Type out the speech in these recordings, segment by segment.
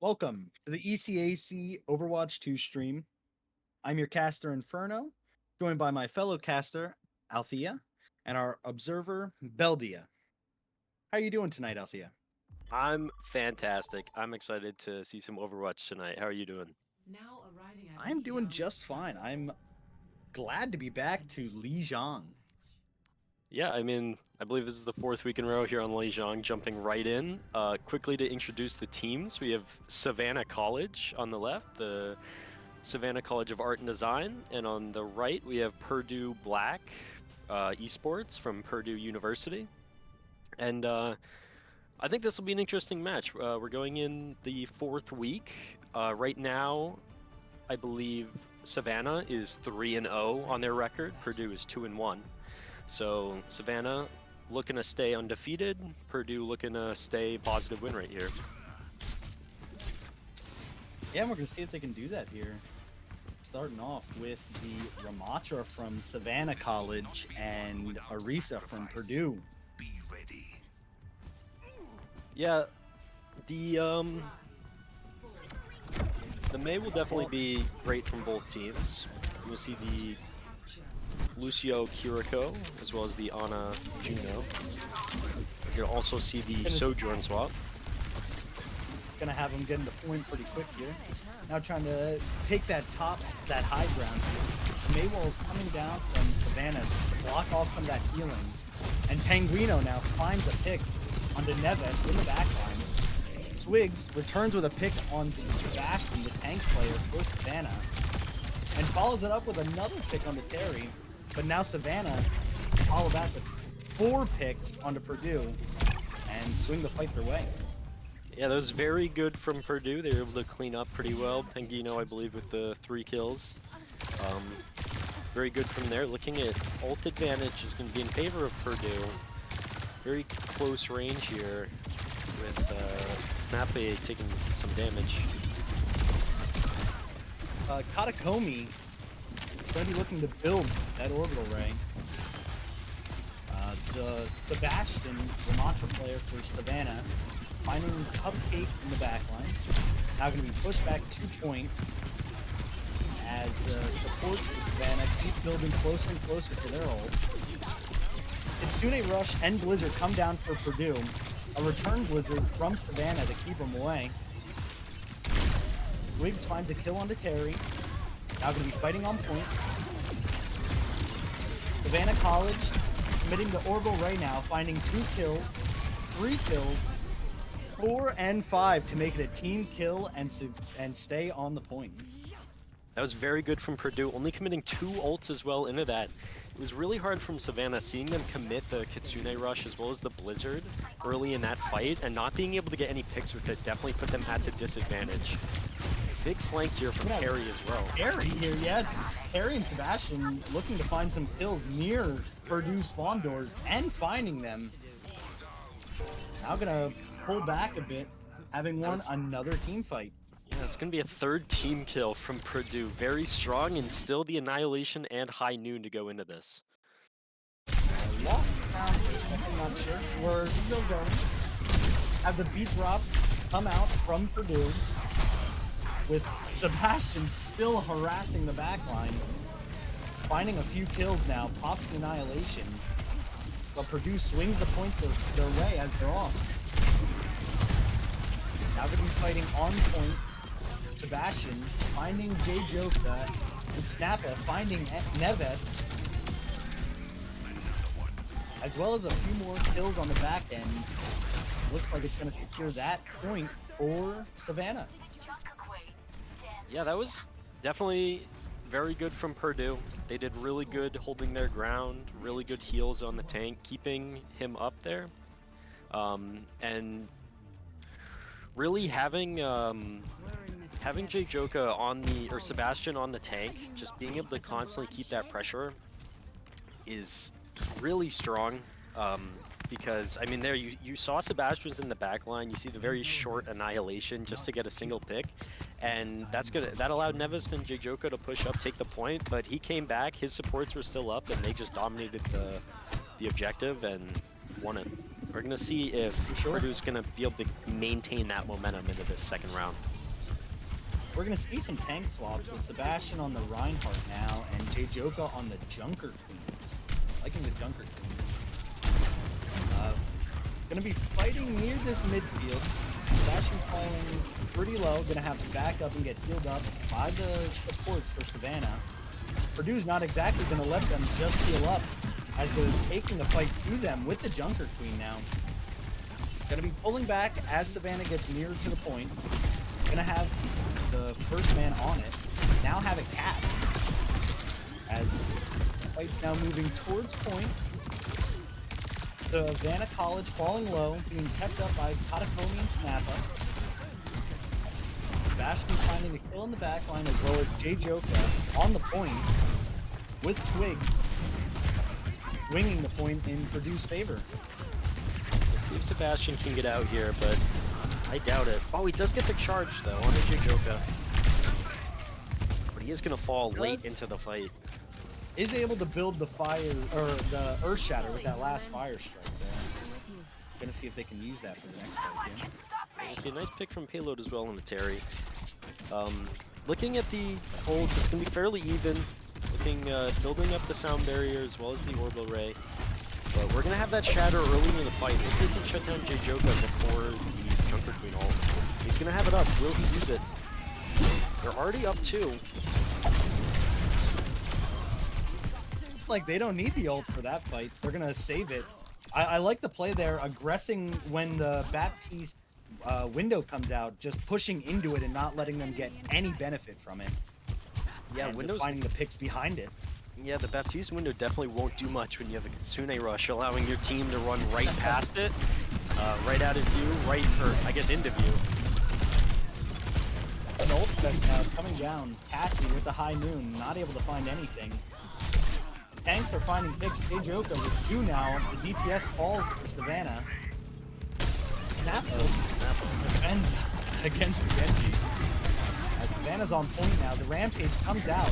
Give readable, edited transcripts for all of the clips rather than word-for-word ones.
Welcome to the ECAC Overwatch 2 stream. I'm your caster Inferno, joined by my fellow caster Althea and our observer Beldia. How are you doing tonight, Althea? I'm fantastic. I'm excited to see some Overwatch tonight. How are you doing? I'm doing just fine. I'm glad to be back to Lijiang. Yeah, I believe this is the fourth week in a row here on Lijiang, jumping right in. Quickly to introduce the teams, we have Savannah College on the left, the Savannah College of Art and Design, and on the right we have Purdue Black Esports from Purdue University. And I think this will be an interesting match. We're going in the fourth week. Right now, I believe Savannah is 3-0 on their record. Purdue is 2-1. So Savannah looking to stay undefeated. Purdue looking to stay positive win rate here. Yeah, we're going to see if they can do that here. Starting off with the Ramatra from Savannah College and Arisa from Purdue. Yeah, the May will definitely be great from both teams. You'll see the Lucio Kiriko as well as the Ana Juno. You'll also see the Sojourn swap. Gonna have him getting the point pretty quick here. Now trying to take that high ground here. Maywall's coming down from Savannah to block off some of that healing. And Tanguino now finds a pick onto Neves in the backline. Swigs returns with a pick on Sebastian, the tank player for Savannah, and follows it up with another pick onto Terry. But now Savannah follow back with 4 picks onto Purdue and swing the fight their way. Yeah, that was very good from Purdue. They were able to clean up pretty well. Pengino, I believe, with the 3 kills. Very good from there. Looking at ult advantage is going to be in favor of Purdue. Very close range here with Snappy taking some damage. Katakomi is going to be looking to build that orbital ray. The Sebastian, Ramatra player for Savannah, finding Cupcake in the backline. Now going to be pushed back 2 point as the support for Savannah keep building closer and closer to their ult. Kitsune Rush and Blizzard come down for Purdue. A return Blizzard from Savannah to keep them away. Riggs finds a kill onto Terry. Now going to be fighting on point. Savannah College committing to orbital right now, finding 2 kills, 3 kills, 4 and 5 to make it a team kill and stay on the point. That was very good from Purdue, only committing 2 ults as well into that. It was really hard from Savannah seeing them commit the Kitsune Rush as well as the Blizzard early in that fight, and not being able to get any picks with it definitely put them at the disadvantage. Big flank here from Terry as well. Terry here, yeah. Terry and Sebastian looking to find some kills near Purdue spawn doors and finding them. Now gonna pull back a bit, having won another team fight. Yeah, it's going to be a 3rd team kill from Purdue. Very strong, and still the Annihilation and High Noon to go into this. Yeah, I'm not sure. We're still going. Have the beat drop come out from Purdue, with Sebastian still harassing the backline. Finding a few kills now, pops the Annihilation. But Purdue swings the point their way as they're off. Now going to be fighting on point. Sebastian finding J Joka and Snappa finding Neves, as well as a few more kills on the back end. Looks like it's going to secure that point for Savannah. Yeah, that was definitely very good from Purdue. They did really good holding their ground, really good heals on the tank, keeping him up there, and really having J Joka on or Sebastian on the tank, just being able to constantly keep that pressure is really strong. Because I mean, there you saw Sebastian's in the back line. You see the very short Annihilation just to get a single pick, and that allowed Neves and J Joka to push up, take the point. But he came back, his supports were still up, and they just dominated the objective and won it We're gonna see if sure. Purdue's gonna be able to maintain that momentum into this second round. We're going to see some tank swaps with Sebastian on the Reinhardt now and J Joka on the Junker Queen. Liking the Junker Queen. Going to be fighting near this midfield. Sebastian falling pretty low. Going to have to back up and get healed up by the supports for Savannah. Purdue's not exactly going to let them just heal up as they're taking the fight to them with the Junker Queen now. Going to be pulling back as Savannah gets nearer to the point. Going to have the first man on it. Now have it capped. As the fight's now moving towards point. Savannah College falling low, being kept up by Katakomi and Snappa. Sebastian finding the kill in the backline as well as J Joka on the point with Twigs winging the point in Purdue's favor. Let's see if Sebastian can get out here, but I doubt it. Oh, he does get the charge though on the J Joka. But he is gonna fall late into the fight. Is able to build the fire or the Earth Shatter with that last fire strike there. Gonna see if they can use that for the next fight game. Okay, nice pick from Payload as well on the Terry. Looking at the holds, it's gonna be fairly even. Looking, building up the sound barrier as well as the orbital ray. But we're gonna have that shatter early in the fight. If they can shut down J Joka before the Junker Queen ult, he's gonna have it up. Will he use it? They're already up 2. Like they don't need the ult for that fight. They're gonna save it. I like the play there, aggressing when the Baptiste window comes out, just pushing into it and not letting them get any benefit from it. Yeah, and Windows just finding the picks behind it. Yeah, the Baptiste window definitely won't do much when you have a Kitsune rush, allowing your team to run right past it, right out of view, I guess into view. An ult that coming down, Cassie with the high noon, not able to find anything. Tanks are finding picks. J Joka with 2 now. The DPS falls for Savannah. Snappa defends against the Genji. As Savannah's on point now, the Rampage comes out.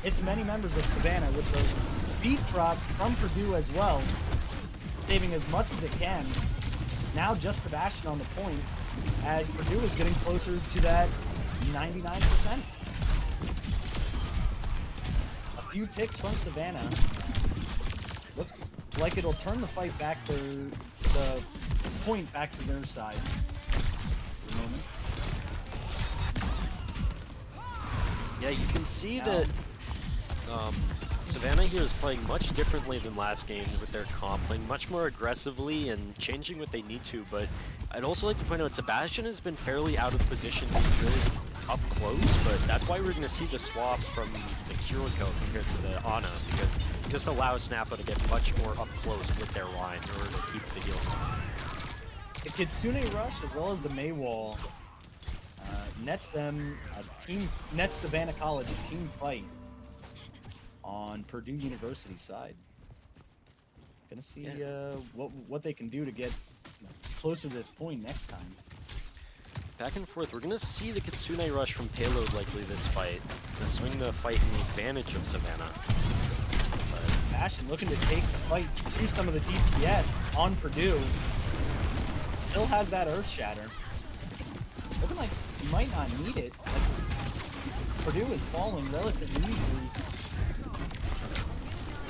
It's many members of Savannah with those beat drops from Purdue as well, saving as much as it can. Now just Sebastian on the point, as Purdue is getting closer to that 99%. A few ticks from Savannah. Looks like it'll turn the fight back to the point back to their side. For the moment. Yeah, you can see that Savannah here is playing much differently than last game with their comp, playing much more aggressively and changing what they need to, but I'd also like to point out Sebastian has been fairly out of position. He's really up close, but that's why we're going to see the swap from the Kiriko compared to the Ana, because it just allows Snappa to get much more up close with their line in order to keep the heal. The Kitsune Rush as well as the Maywall nets them nets Savannah College a team fight on Purdue University's side. Gonna see what they can do to get closer to this point next time. Back and forth, we're gonna see the Kitsune Rush from Payload likely this fight. Gonna swing the fight in the advantage of Savannah. Bastion looking to take the fight to some of the DPS on Purdue. Still has that Earth Shatter. Looking like he might not need it, as Purdue is falling relatively easily.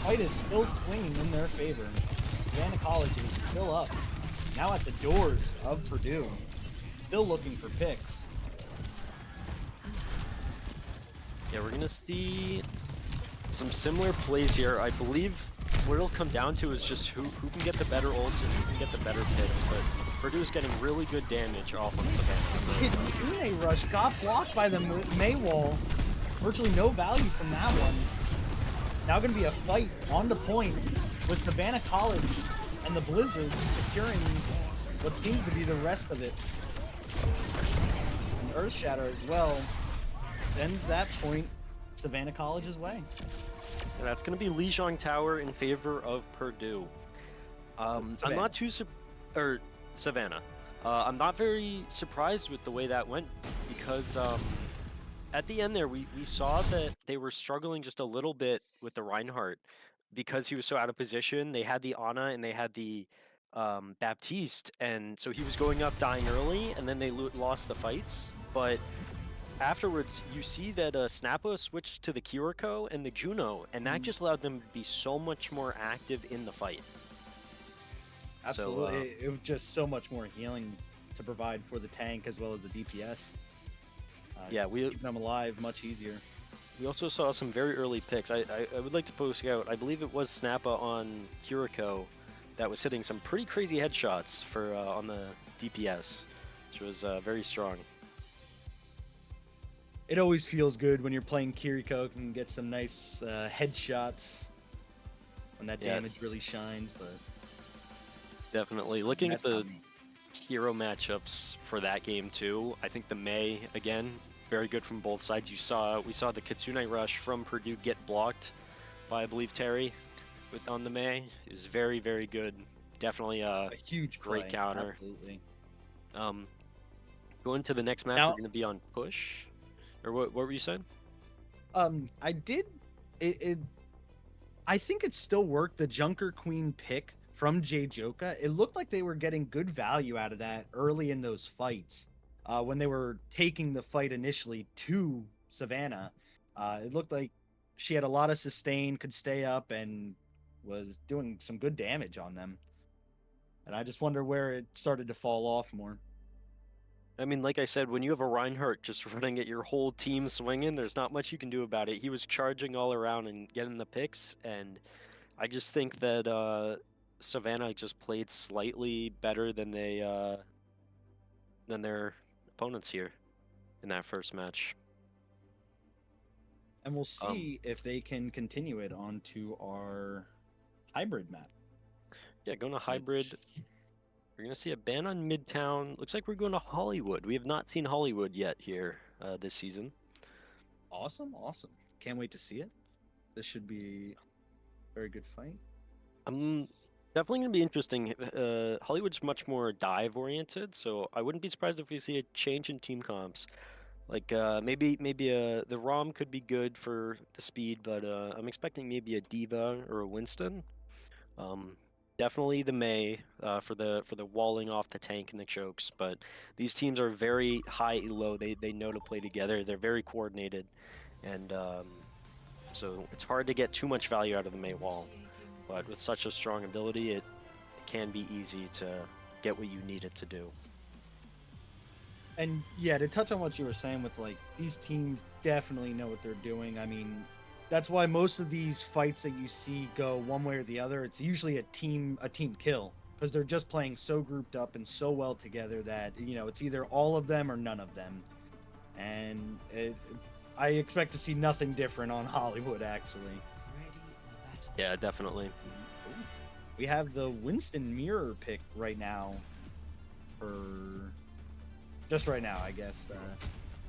Fight is still swinging in their favor. Savannah College is still up. Now at the doors of Purdue. Still looking for picks. Yeah, we're gonna see some similar plays here. I believe what it'll come down to is just who can get the better ults and who can get the better picks, but Purdue's getting really good damage off on Savannah. Kitsune Rush got blocked by the Maywall. Virtually no value from that one. Now going to be a fight on the point with Savannah College and the Blizzard securing what seems to be the rest of it. And Earth Shatter as well sends that point Savannah College's way. And that's going to be Lijiang Tower in favor of Purdue. I'm not too Savannah. I'm not very surprised with the way that went because at the end there, we saw that they were struggling just a little bit with the Reinhardt because he was so out of position. They had the Ana and they had the Baptiste, and so he was going up, dying early, and then they lost the fights. But afterwards, you see that Snappa switched to the Kiriko and the Juno, and that just allowed them to be so much more active in the fight. Absolutely, So, it was just so much more healing to provide for the tank as well as the DPS. yeah, keeping them alive much easier. we also saw some very early picks. I would like to post out, I believe it was Snappa on Kiriko that was hitting some pretty crazy headshots for on the DPS, which was very strong. It always feels good when you're playing Kiriko and get some nice headshots when that damage really shines. But definitely looking at that's not the me. hero matchups for that game too, I think the Mei again very good from both sides. We saw the Kitsune rush from Purdue get blocked by, I believe, Terry on the Mei. It was very, very good. Definitely A huge great play. counter. Absolutely. Going to the next match, Now- we're going to be on push. Or what were you saying? I did it. I think it still worked. The Junker Queen pick from J Joka. It looked like they were getting good value out of that early in those fights. When they were taking the fight initially to Savannah, it looked like she had a lot of sustain, could stay up, and was doing some good damage on them. And I just wonder where it started to fall off more. I mean, like I said, when you have a Reinhardt just running at your whole team swinging, there's not much you can do about it. He was charging all around and getting the picks, and I just think that Savannah just played slightly better than their opponents here in that first match. And we'll see if they can continue it onto our hybrid map. Yeah, going to hybrid. We're going to see a ban on Midtown. Looks like we're going to Hollywood. We have not seen Hollywood yet here this season. Awesome. Can't wait to see it. This should be a very good fight. Definitely going to be interesting. Hollywood's much more dive oriented, so I wouldn't be surprised if we see a change in team comps. Like maybe the ROM could be good for the speed, but I'm expecting maybe a Diva or a Winston. Definitely the Mei for the walling off the tank and the chokes, but these teams are very high elo. They know to play together. They're very coordinated, and so it's hard to get too much value out of the Mei wall. But with such a strong ability, it can be easy to get what you need it to do. And yeah, to touch on what you were saying with like these teams definitely know what they're doing. I mean, that's why most of these fights that you see go one way or the other, it's usually a team kill because they're just playing so grouped up and so well together that, you know, it's either all of them or none of them. And I expect to see nothing different on Hollywood actually. Yeah, definitely. We have the Winston mirror pick right now for just right now, I guess.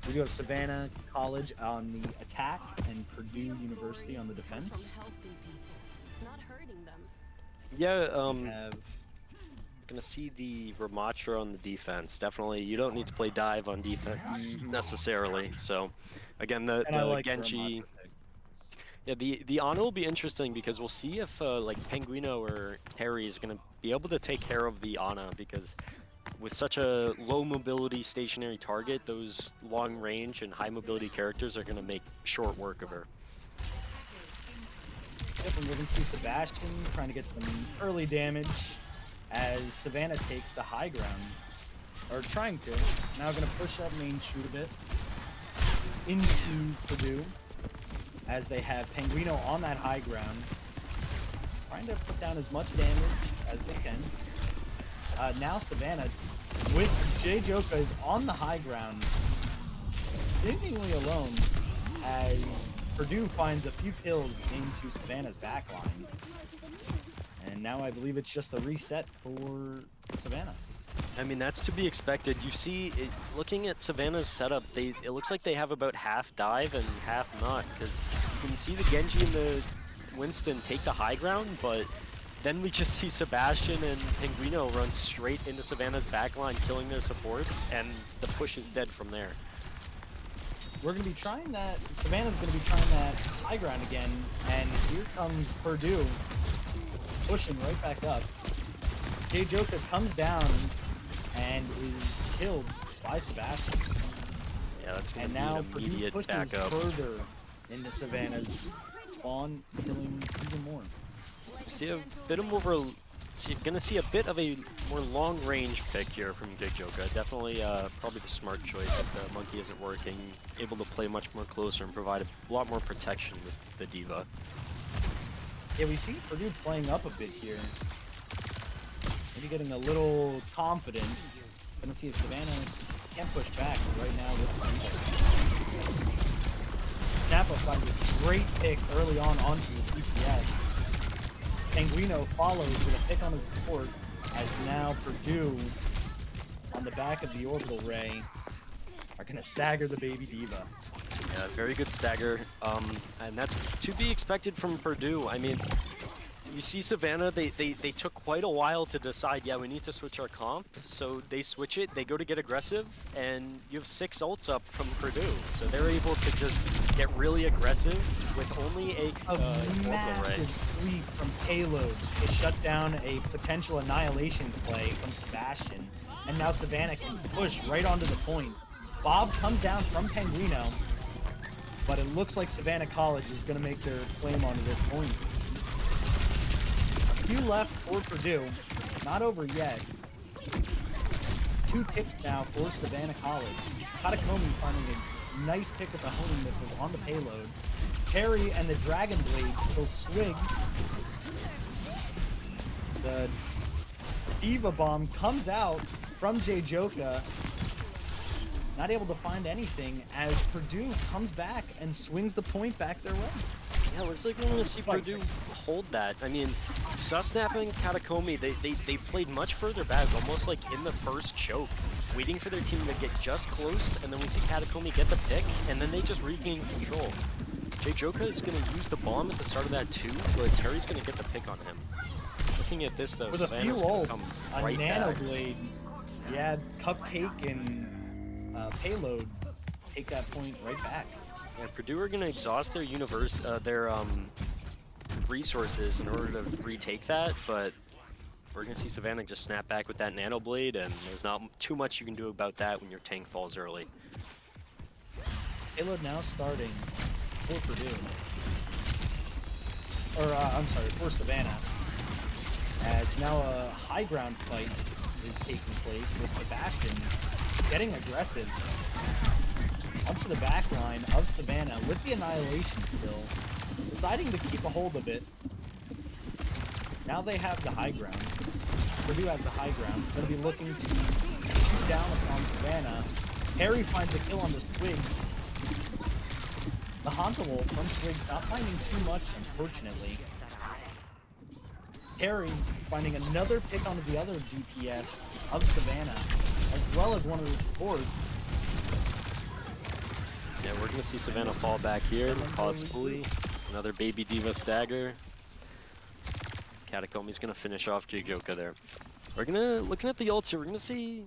We do have Savannah College on the attack and Purdue University on the defense. Yeah, Have gonna see the Ramatra on the defense. Definitely, you don't need to play dive on defense necessarily. So, again, the like Genji. Ramatra pick. Yeah, the Ana will be interesting because we'll see if like Penguino or Terry is gonna be able to take care of the Ana, because with such a low mobility stationary target, those long range and high mobility characters are gonna make short work of her. Yep, and we're going to see Sebastian trying to get some early damage as Savannah takes the high ground. Or trying to. Now going to push up main shoot a bit into Purdue as they have Penguino on that high ground. Trying to put down as much damage as they can. Now Savannah with J Joka is on the high ground, seemingly alone, as Purdue finds a few kills into Savannah's backline. And now I believe it's just a reset for Savannah. I mean, that's to be expected. You see, looking at Savannah's setup, it looks like they have about half dive and half not, because you can see the Genji and the Winston take the high ground, but then we just see Sebastian and Penguino run straight into Savannah's backline, killing their supports, and the push is dead from there. We're going to be trying that. Savannah's going to be trying that high ground again, and here comes Purdue pushing right back up. J-Joker comes down and is killed by Sebastian. Yeah, that's going And to now be an Purdue immediate pushes backup. further into Savannah's spawn, killing even more. See a bit of more. So you're going to see a bit of a more long-range pick here from J-Joker. Definitely, probably the smart choice if the monkey isn't working. Able to play much more closer and provide a lot more protection with the D.Va. Yeah, we see Purdue playing up a bit here. Maybe getting a little confident. Gonna see if Savannah can push back right now with the Napa finds a great pick early on onto the DPS. Sanguino follows with a pick on his support as now Purdue on the back of the orbital ray are gonna stagger the baby D.Va. Yeah, very good stagger, and that's to be expected from Purdue. I mean, you see Savannah, they took quite a while to decide, yeah, we need to switch our comp, so they switch it, they go to get aggressive, and you have 6 ults up from Purdue, so they're able to just get really aggressive with only a massive sweep from Payload to shut down a potential annihilation play from Sebastian, and now Savannah can push right onto the point. Bob comes down from Penguino, but it looks like Savannah College is going to make their claim onto this point. A few left for Purdue. Not over yet. 2 ticks now for Savannah College. Katakomi finding a nice pick with the homing missiles on the payload. Terry and the Dragon Blade still swigs. The D.Va bomb comes out from J-Joka. Not able to find anything as Purdue comes back and swings the point back their way. Yeah, looks like we're going to see Purdue hold that. I mean, Susnap and Katakomi, they played much further back, almost like in the first choke, waiting for their team to get just close, and then we see Katakomi get the pick, and then they just regain control. J-Joka is going to use the bomb at the start of that too, but Terry's going to get the pick on him. Looking at this though, with a few ults, a Nano Blade, yeah, Cupcake and Payload take that point right back. Yeah, Purdue are going to exhaust their resources in order to retake that, but we're going to see Savannah just snap back with that Nano Blade, and there's not too much you can do about that when your tank falls early. Payload now starting for Purdue. Or, I'm sorry, for Savannah. As now a high ground fight is taking place with Sebastian getting aggressive up to the back line of Savannah with the annihilation kill, deciding to keep a hold of it. Now they have the high ground. Purdue has the high ground. Going to be looking to shoot down upon Savannah. Harry finds a kill on the Swigs. The Hauntable from Swigs not finding too much, unfortunately. Harry finding another pick onto the other DPS of Savannah, as well as one of the supports. Yeah, we're going to see Savannah fall back here, possibly. Another baby D.Va stagger. Katakomi's going to finish off J-Joka there. We're going to, looking at the ults here, we're going to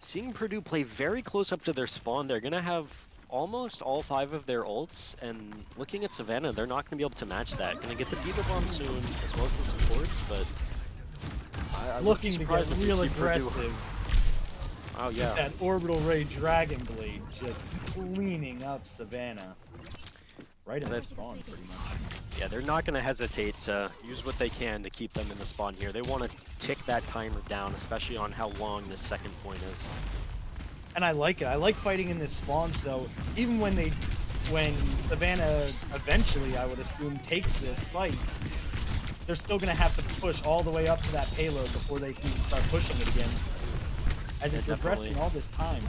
seeing Purdue play very close up to their spawn. They're going to have almost all 5 of their ults, and looking at Savannah, they're not going to be able to match that. Going to get the D.Va bomb soon, as well as the supports, but I looking to get real aggressive. Oh yeah. That Orbital Ray Dragon Blade just cleaning up Savannah. Right in that spawn, pretty much. Yeah, they're not going to hesitate to use what they can to keep them in the spawn here. They want to tick that timer down, especially on how long this second point is. And I like it. I like fighting in this spawn, so even when Savannah eventually, I would assume, takes this fight, they're still going to have to push all the way up to that payload before they can start pushing it again. As it's progressing all this time.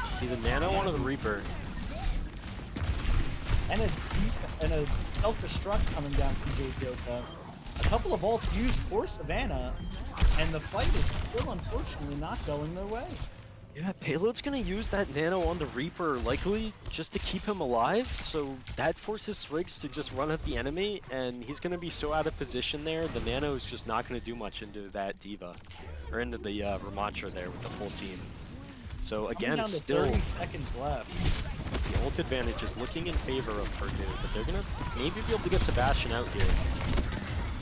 See the Nano onto the Reaper. And a self-destruct coming down from J-Joka. A couple of ults used for Savannah, and the fight is still unfortunately not going their way. Yeah, Payload's gonna use that Nano on the Reaper, likely just to keep him alive, so that forces Swigs to just run at the enemy, and he's gonna be so out of position there, the Nano is just not gonna do much into that D.Va, or into the Ramattra there with the full team. So again, down to still 30 seconds left. The ult advantage is looking in favor of Purdue, but they're gonna maybe be able to get Sebastian out here.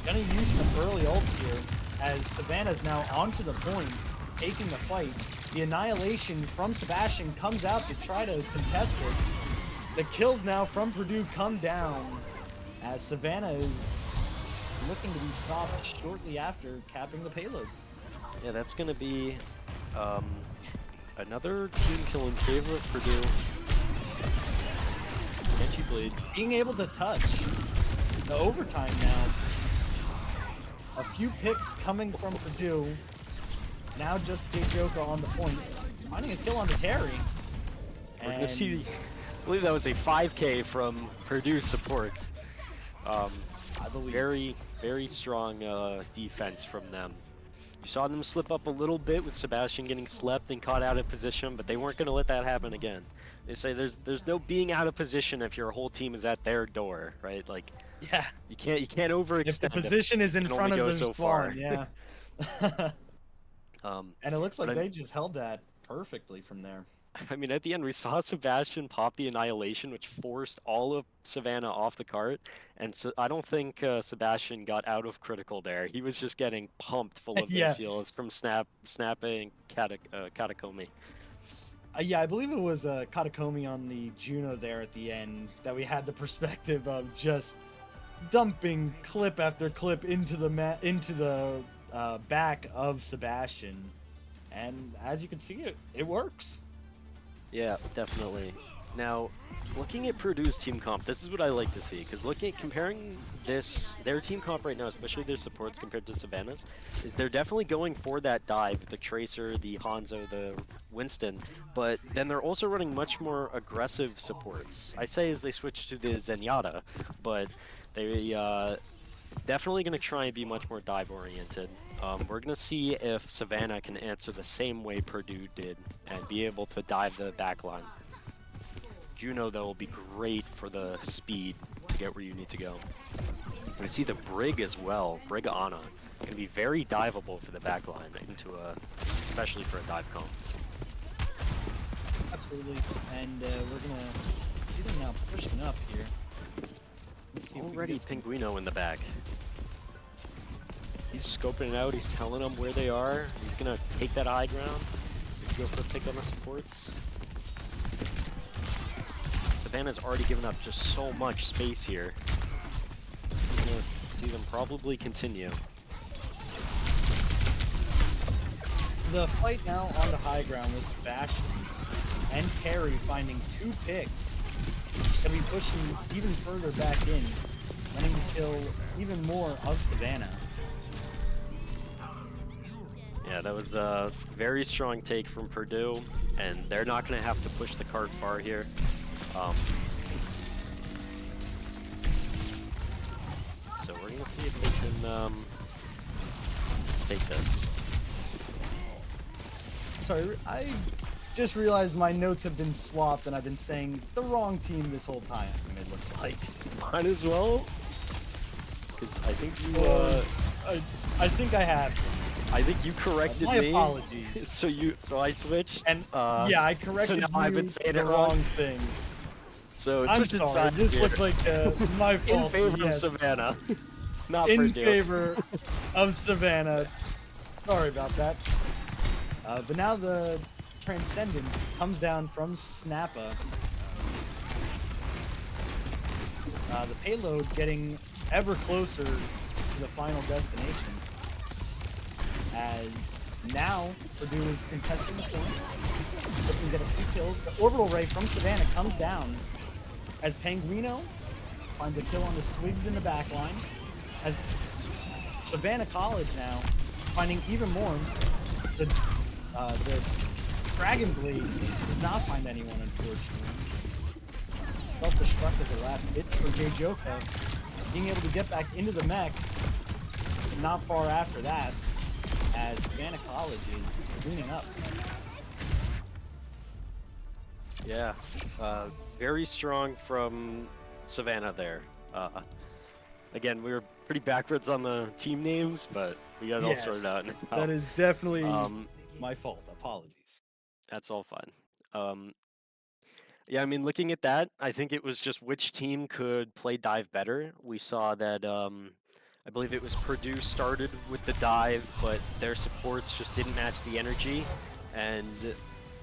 Gonna use some early ults here as Savannah's now onto the point, taking the fight. The annihilation from Sebastian comes out to try to contest it. The kills now from Purdue come down as Savannah is looking to be stopped shortly after capping the payload. Yeah, that's going to be another team kill in favor of Purdue. Banshee Blade. Being able to touch the overtime now. A few picks coming from Purdue. Now just J-Joka on the point. Finding a kill on the Terry. We're going to see, I believe that was a 5K from Purdue support. I believe. Very, very strong defense from them. You saw them slip up a little bit with Sebastian getting slept and caught out of position, but they weren't going to let that happen again. They say there's no being out of position if your whole team is at their door, right? Like, yeah, you can't overextend. If the position is in front of the so spawn, yeah. And it looks like but they just held that perfectly from there. I mean, at the end, we saw Sebastian pop the annihilation, which forced all of Savannah off the cart. And so I don't think Sebastian got out of critical there. He was just getting pumped full of Yeah. those shields from Snappa and Katakomi. Yeah, I believe it was Katakomi on the Juno there at the end that we had the perspective of just dumping clip after clip into the back of Sebastian. And as you can see, it works. Yeah, definitely. Now, looking at Purdue's team comp, this is what I like to see, because comparing their team comp right now, especially their supports compared to Savannah's, is they're definitely going for that dive with the Tracer, the Hanzo, the Winston, but then they're also running much more aggressive supports. I say as they switch to the Zenyatta, but they definitely going to try and be much more dive-oriented. We're going to see if Savannah can answer the same way Purdue did and be able to dive the backline. Juno, though, will be great for the speed to get where you need to go. We're going to see the Brig as well, Brig Ana. Going to be very diveable for the backline, especially for a dive comp. Absolutely, and we're going to see them now pushing up here. Already Pinguino in the back. He's scoping it out, he's telling them where they are. He's gonna take that high ground. Go for a pick on the supports. Savannah's already given up just so much space here. We're gonna see them probably continue. The fight now on the high ground was Sebastian and Terry finding 2 picks. Gonna be pushing even further back in, running to kill even more of Savannah. Yeah, that was a very strong take from Purdue, and they're not going to have to push the cart far here. So we're going to see if they can take this. Sorry, I just realized my notes have been swapped and I've been saying the wrong team this whole time, it looks like. Might as well. Because I think you... I think I have. I think you corrected my me. My apologies. So I switched. And yeah, I corrected so now I've been saying the wrong thing. So I'm sorry, this looks like my fault. In favor of Savannah. Not in Purdue. favor of Savannah. Sorry about that. But now the Transcendence comes down from Snappa. The payload getting ever closer to the final destination. As now Purdue is contesting the point. Looking to get a few kills. The orbital ray from Savannah comes down as Pinguino finds a kill on the Squigs in the backline. As Savannah College now finding even more. The Dragon Blade did not find anyone, unfortunately. Self-destruct as the last hit for J-Joka. Being able to get back into the mech not far after that, as Savannah College is cleaning up. Yeah, very strong from Savannah there. Again, we were pretty backwards on the team names, but we got it all sorted out now. That is definitely my fault. Apologies. That's all fine. Yeah, I mean, looking at that, I think it was just which team could play dive better. We saw that I believe it was Purdue started with the dive, but their supports just didn't match the energy, and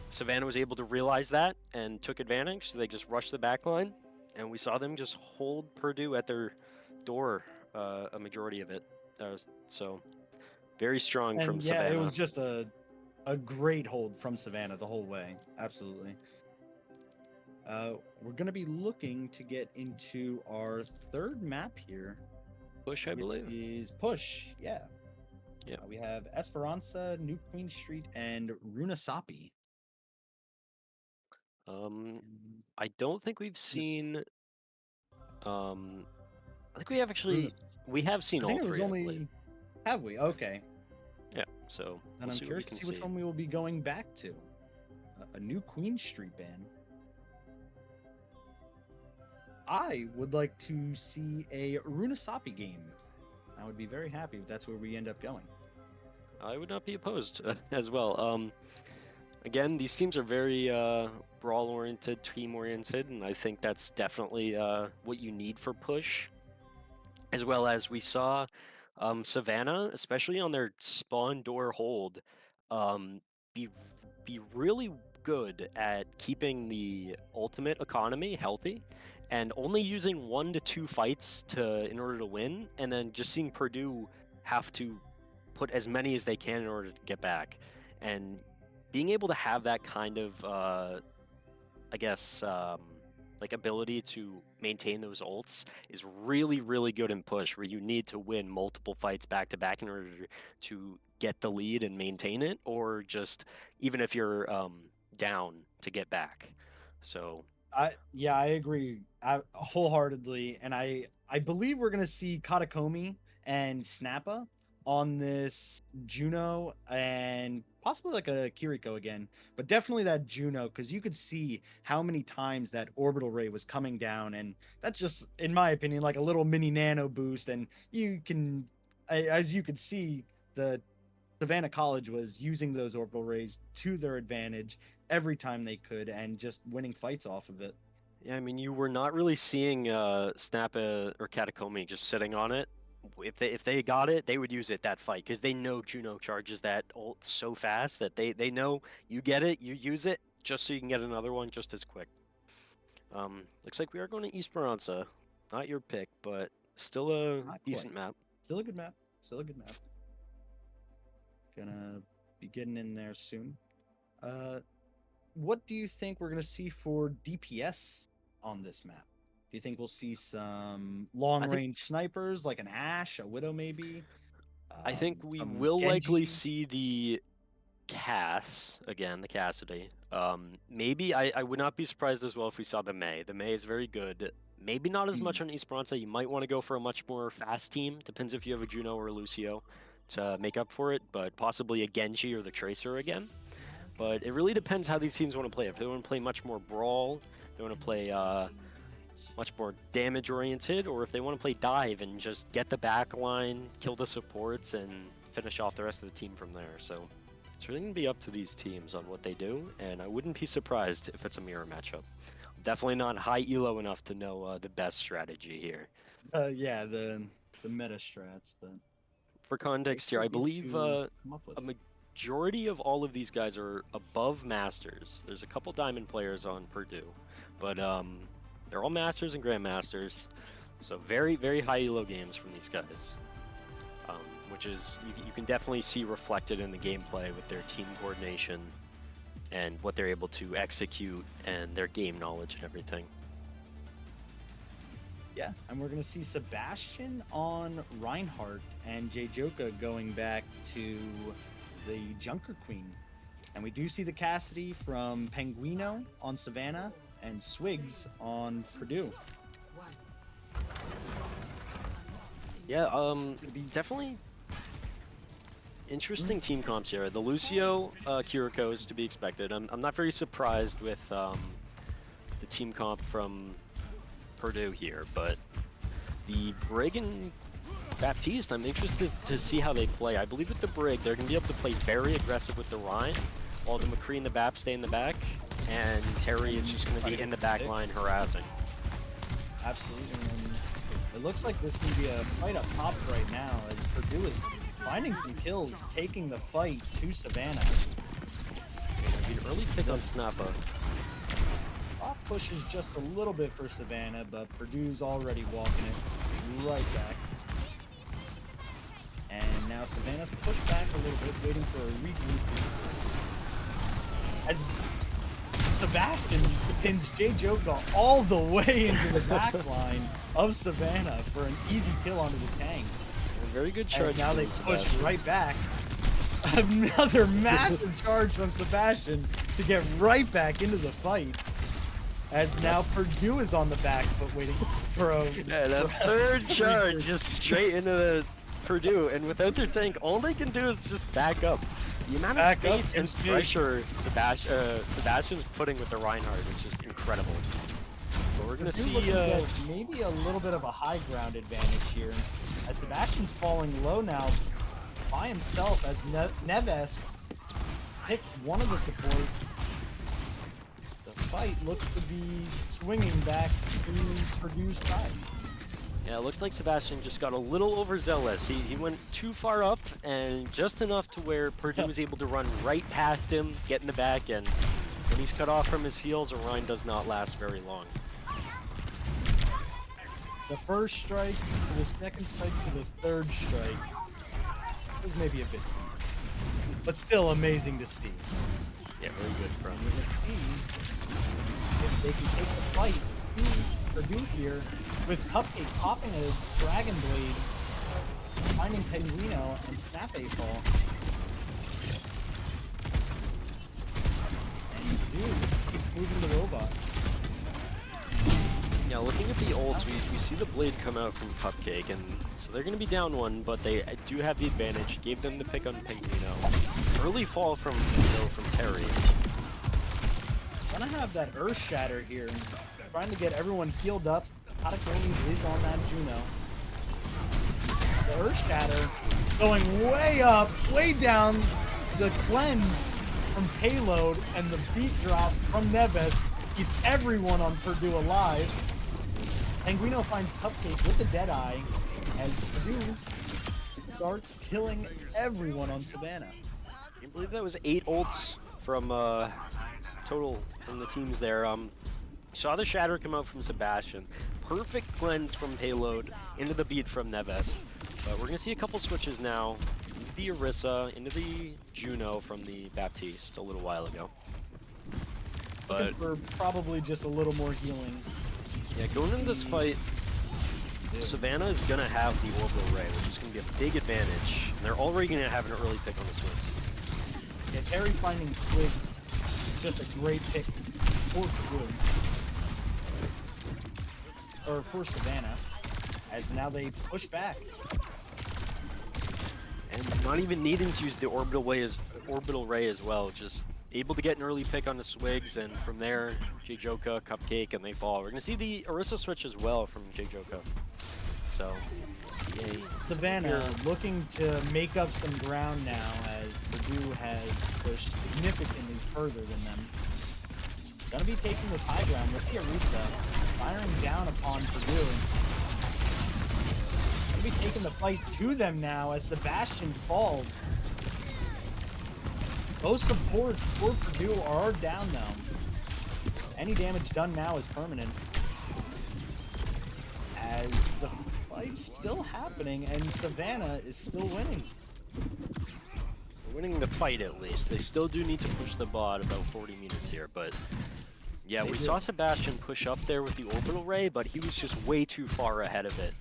Savannah was able to realize that and took advantage. So they just rushed the backline, and we saw them just hold Purdue at their door a majority of it. So very strong from And yeah, Savannah. it was just a great hold from Savannah the whole way. Absolutely. We're going to be looking to get into our third map here. Push, I believe. Is Push, yeah. Yeah. We have Esperança, New Queen Street, and Runasapi. I don't think we've seen. I think we have actually. We have seen all three. I believe. Have we? Okay. Yeah. So. And I'm curious to see which one we will be going back to. A New Queen Street band. I would like to see a Runasapi game. I would be very happy if that's where we end up going. I would not be opposed as well. Again, these teams are very brawl-oriented, team-oriented, and I think that's definitely what you need for Push. As well as we saw Savannah, especially on their spawn door hold, be really good at keeping the ultimate economy healthy, and only using 1 to 2 fights in order to win, and then just seeing Purdue have to put as many as they can in order to get back, and being able to have that kind of I guess like ability to maintain those ults is really, really good in Push, where you need to win multiple fights back to back in order to get the lead and maintain it, or just even if you're down to get back. So I agree wholeheartedly, and I believe we're gonna see Katakomi and Snappa on this Juno, and possibly like a Kiriko again, but definitely that Juno, because you could see how many times that orbital ray was coming down, and that's just, in my opinion, like a little mini nano boost. And you can, as you could see, the Savannah College was using those orbital rays to their advantage every time they could, and just winning fights off of it. yeah, I mean, you were not really seeing Snappa or Katakomi just sitting on it. If they got it, they would use it that fight, because they know Juno charges that ult so fast that they know you get it, you use it, just so you can get another one just as quick. Looks like we are going to Esperança. Not your pick, but still a decent map. Still a good map. Still a good map. Gonna be getting in there soon. What do you think we're gonna see for DPS on this map? Do you think we'll see some long-range snipers, like an Ashe, a Widow maybe? I think we will likely see the Cass again, the Cassidy. Maybe I would not be surprised as well if we saw the Mei. The Mei is very good. Maybe not as much on Esperança. You might want to go for a much more fast team. Depends if you have a Juno or a Lucio to make up for it, but possibly a Genji or the Tracer again. But it really depends how these teams want to play. If they want to play much more brawl, they want to play much more damage-oriented, or if they want to play dive and just get the back line, kill the supports, and finish off the rest of the team from there. So it's really going to be up to these teams on what they do, and I wouldn't be surprised if it's a mirror matchup. Definitely not high elo enough to know the best strategy here. Yeah, the meta strats, but for context here, I believe a majority of all of these guys are above Masters. There's a couple Diamond players on Purdue, but they're all Masters and Grandmasters, so very, very high elo games from these guys, which is you can definitely see reflected in the gameplay with their team coordination and what they're able to execute and their game knowledge and everything. Yeah, and we're going to see Sebastian on Reinhardt and J-Joka going back to the Junker Queen. And we do see the Cassidy from Penguino on Savannah and Swigs on Purdue. Yeah, definitely interesting team comps here. The Lucio Kiriko is to be expected. I'm not very surprised with the team comp from Purdue here, but the Brig and Baptiste, I'm interested to see how they play. I believe with the Brig, they're going to be able to play very aggressive with the Rhine, while the McCree and the Bap stay in the back, and Terry is just going to be in the back line harassing. Absolutely. And It looks like this can be a fight up top right now as Purdue is finding some kills, taking the fight to Savannah. An early pick on Snappa. Off pushes just a little bit for Savannah, but Purdue's already walking it right back. And now Savannah's pushed back a little bit, waiting for a regroup. As Sebastian pins J-Joka all the way into the back line of Savannah for an easy kill onto the tank. A very good charge. As now they push right back. Another massive charge from Sebastian to get right back into the fight. As now Purdue is on the back foot waiting for a... Yeah, that third charge just straight into the Purdue, and without their tank, all they can do is just back up. The amount of space and pressure Sebastian's putting with the Reinhardt is just incredible. But we're gonna see maybe a little bit of a high ground advantage here, as Sebastian's falling low now by himself as Neves picked one of the supports. The fight looks to be swinging back to Purdue's side. Yeah, it looked like Sebastian just got a little overzealous. He went too far up and just enough to where Purdue was able to run right past him, get in the back, and when he's cut off from his heels, Orion does not last very long. The first strike to the second strike to the third strike was maybe a bit, but still amazing to see. Yeah, very good from. And we're gonna see if they can take the fight to Purdue here with Cupcake popping a Dragon Blade, finding Penguino and Snap A fall. And Purdue keeps moving the robot. Yeah, looking at the ults, we see the blade come out from Cupcake, and so they're going to be down one, but they do have the advantage. Gave them the pick on Penguino. Early fall from Terry. Gonna have that Earth Shatter here, trying to get everyone healed up. Katakoni is on that Juno. The Earth Shatter going way up, way down. The cleanse from Payload and the beat drop from Neves keeps everyone on Purdue alive. Penguino finds Cupcake with the Deadeye as Purdue starts killing everyone on Savannah. I believe that was 8 ults from total from the teams there. Saw the Shatter come out from Sebastian. Perfect cleanse from Payload into the beat from Neves. But we're going to see a couple switches now. Into the Orisa, into the Juno from the Baptiste a little while ago. But we're probably just a little more healing. Yeah, going into this fight, Savannah is going to have the Orbital Ray, which is going to be a big advantage. And they're already going to have an early pick on the Swigs. Yeah, Terry finding Swigs is just a great pick for Purdue. Or for Savannah, as now they push back. And not even needing to use the Orbital Ray as well, just able to get an early pick on the Swigs, and from there, J-Joka, Cupcake, and they fall. We're going to see the Orisa switch as well from J-Joka. So, Savannah looking to make up some ground now as Purdue has pushed significantly further than them. Gonna be taking this high ground with the Orisa, firing down upon Purdue. Gonna be taking the fight to them now as Sebastian falls. Both supports for Purdue are down now. Any damage done now is permanent. As the fight's still happening and Savannah is still winning. They're winning the fight at least. They still do need to push the bot about 40 meters here, but yeah, we saw Sebastian push up there with the Orbital Ray, but he was just way too far ahead of it,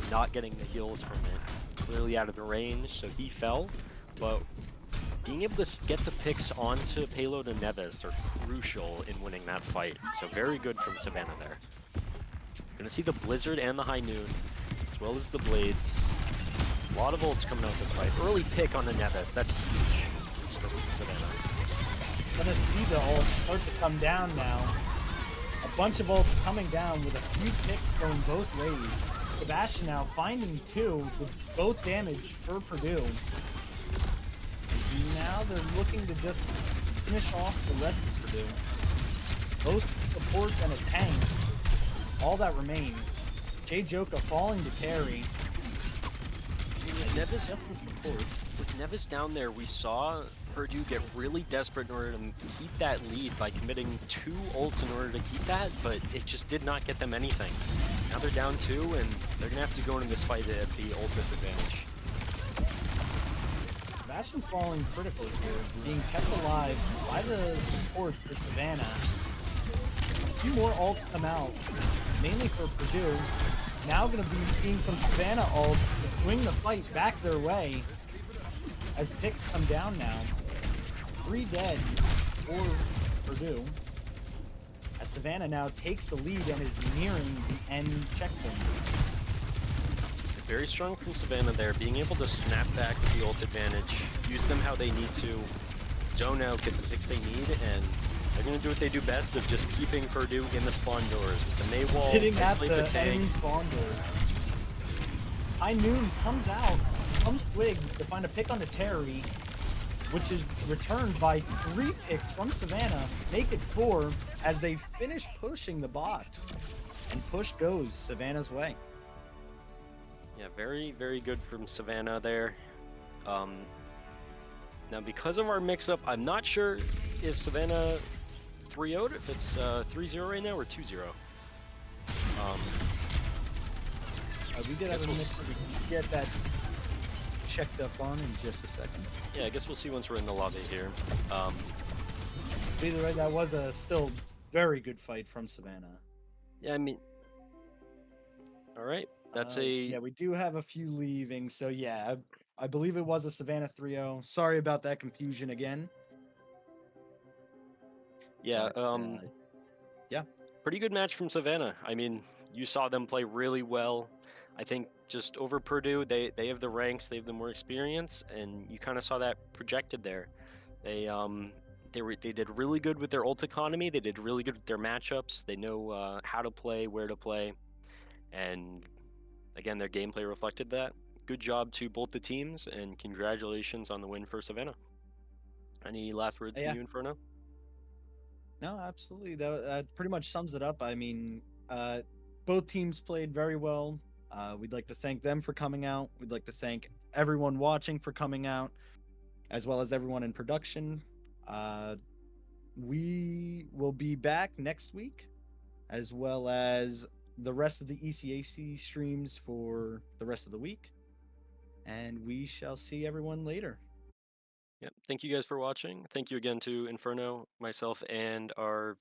not getting the heals from it. Clearly out of the range, so he fell, but being able to get the picks onto Payload and Neves are crucial in winning that fight. So very good from Savannah there. Gonna see the Blizzard and the High Noon, as well as the Blades. A lot of ults coming out this fight. Early pick on the Neves, that's huge for Savannah. Gonna see the ults start to come down now. A bunch of ults coming down with a few picks going both ways. Sebastian now finding 2 with both damage for Purdue. Now they're looking to just finish off the rest of Purdue. Both supports and a tank, all that remain. Jay Joka falling to carry. With Nevis, Just the support. with Nevis down there, we saw Purdue get really desperate in order to keep that lead by committing 2 ults in order to keep that, but it just did not get them anything. Now they're down 2, and they're gonna have to go into this fight at the ult disadvantage. Bastion falling critical here, being kept alive by the support for Savannah. A few more ults come out, mainly for Purdue. Now going to be seeing some Savannah ults to swing the fight back their way as picks come down now. 3 dead for Purdue. As Savannah now takes the lead and is nearing the end checkpoint. Very strong from Savannah there, being able to snap back with the ult advantage, use them how they need to, zone out, get the picks they need, and they're going to do what they do best of just keeping Purdue in the spawn doors. With the May wall, Hitting at isolate the enemy spawn doors. High Noon comes out, comes Twigs to find a pick on the Terry, which is returned by 3 picks from Savannah, make it 4 as they finish pushing the bot. And push goes Savannah's way. Yeah, very, very good from Savannah there. Now, because of our mix-up, I'm not sure if Savannah 3-0'd, if it's 3-0 right now or 2-0. We did have a mix. We can get that checked up on in just a second. Yeah, I guess we'll see once we're in the lobby here. Either way, that was a still very good fight from Savannah. Yeah, I mean, all right. That's Yeah, we do have a few leaving, so yeah, I believe it was a Savannah 3-0. Sorry about that confusion again. Yeah, But, yeah. Pretty good match from Savannah. I mean, you saw them play really well. I think just over Purdue, they have the ranks, they have the more experience, and you kind of saw that projected there. They did really good with their ult economy. They did really good with their matchups. They know how to play, where to play, and again, their gameplay reflected that. Good job to both the teams, and congratulations on the win for Savannah. Any last words from you, Inferno? No, absolutely. That pretty much sums it up. I mean, both teams played very well. We'd like to thank them for coming out. We'd like to thank everyone watching for coming out, as well as everyone in production. We will be back next week, as well as the rest of the ECAC streams for the rest of the week. And we shall see everyone later. Yep. Thank you guys for watching. Thank you again to Inferno, myself, and our